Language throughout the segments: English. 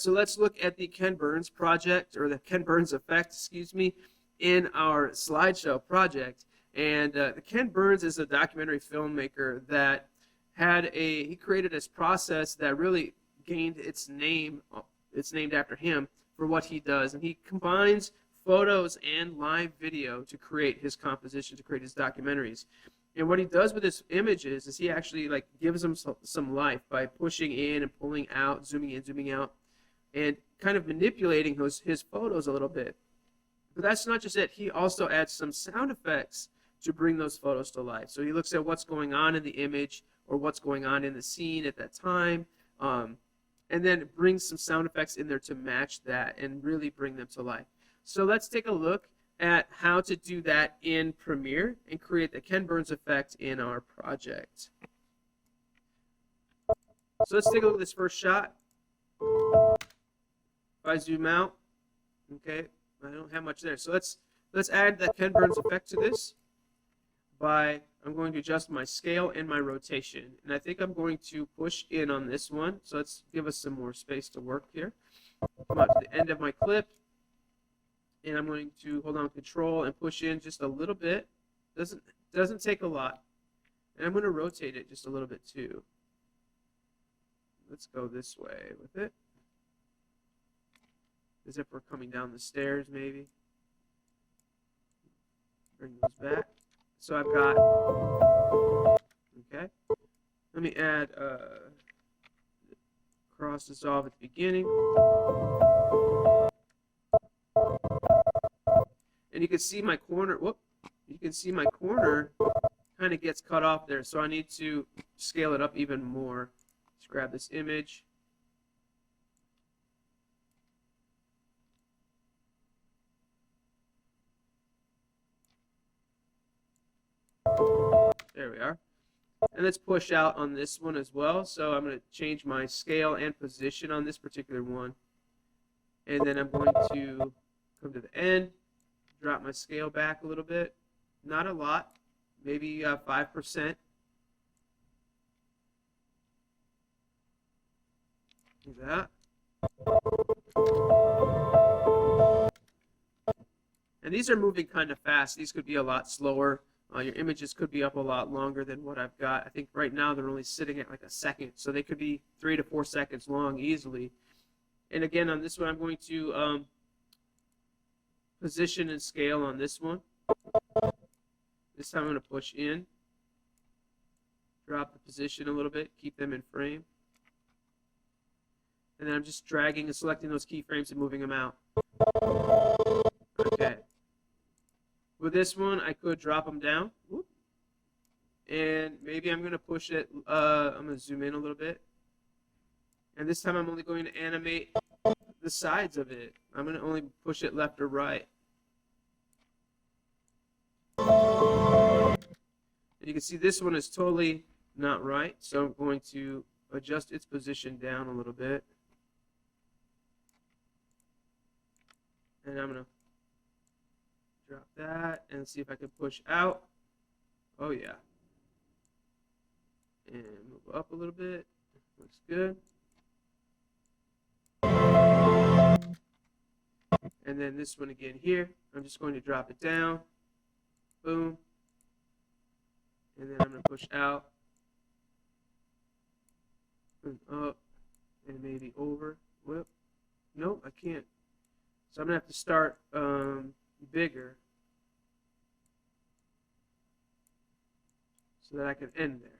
so let's look at the Ken Burns project, or the Ken Burns effect, excuse me, in our slideshow project. And Ken Burns is a documentary filmmaker that he created this process that really gained its name. It's named after him for what he does, and he combines photos and live video to create his composition, to create his documentaries. And what he does with his images is he actually like gives them some life by pushing in and pulling out, zooming in, zooming out, and kind of manipulating his photos a little bit. But that's not just it. He also adds some sound effects to bring those photos to life. So he looks at what's going on in the image or what's going on in the scene at that time, and then brings some sound effects in there to match that and really bring them to life. So let's take a look at how to do that in Premiere and create the Ken Burns effect in our project. So let's take a look at this first shot. If I zoom out, okay, I don't have much there. So let's add that Ken Burns effect to this I'm going to adjust my scale and my rotation. And I think I'm going to push in on this one. So let's give us some more space to work here. Come out to the end of my clip. And I'm going to hold on Control and push in just a little bit. Doesn't take a lot. And I'm going to rotate it just a little bit too. Let's go this way with it. As if we're coming down the stairs, maybe. Bring those back. So I've got, okay. Let me add cross dissolve at the beginning. And you can see my corner, you can see my corner kind of gets cut off there. So I need to scale it up even more. Let's grab this image. There we are. And let's push out on this one as well. So I'm going to change my scale and position on this particular one. And then I'm going to come to the end, drop my scale back a little bit. Not a lot, maybe 5%. Like that. And these are moving kind of fast. These could be a lot slower. Your images could be up a lot longer than what I've got. I think right now they're only sitting at like a second, so they could be 3 to 4 seconds long easily. And again, on this one, I'm going to position and scale on this one. This time I'm going to push in, drop the position a little bit, keep them in frame. And then I'm just dragging and selecting those keyframes and moving them out. Okay. With this one, I could drop them down. Whoop. And maybe I'm going to push it. I'm going to zoom in a little bit. And this time I'm only going to animate the sides of it. I'm going to only push it left or right. And you can see this one is totally not right. So I'm going to adjust its position down a little bit. And I'm going to drop that and see if I can push out. Oh yeah. And move up a little bit. Looks good. And then this one again here. I'm just going to drop it down. Boom. And then I'm going to push out. And up. And maybe over. Whoop. Nope, I can't. So I'm going to have to start bigger so that I can end there.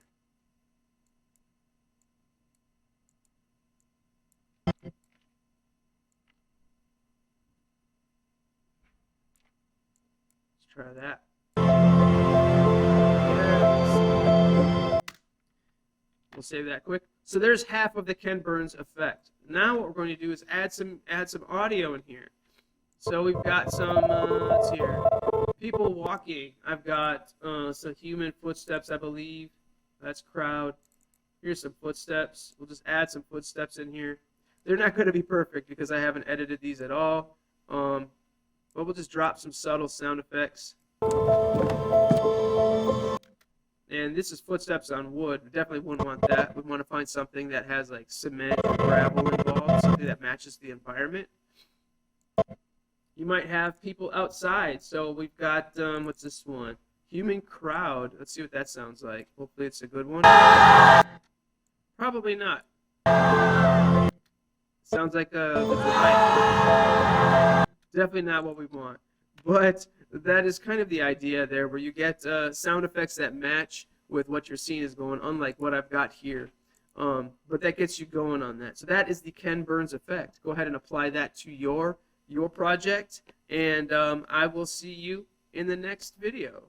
Let's try that. We'll save that quick. So there's half of the Ken Burns effect. Now what we're going to do is add some audio in here. So we've got some, let's see here, people walking. I've got some human footsteps, I believe. That's crowd. Here's some footsteps. We'll just add some footsteps in here. They're not going to be perfect because I haven't edited these at all. But we'll just drop some subtle sound effects. And this is footsteps on wood. We definitely wouldn't want that. We want to find something that has like cement or gravel involved, something basically that matches the environment. You might have people outside. So we've got, what's this one? Human crowd. Let's see what that sounds like. Hopefully it's a good one. Probably not. Sounds like a riot. Definitely not what we want. But that is kind of the idea there, where you get sound effects that match with what your scene is going, unlike what I've got here. But that gets you going on that. So that is the Ken Burns effect. Go ahead and apply that to your project, and I will see you in the next video.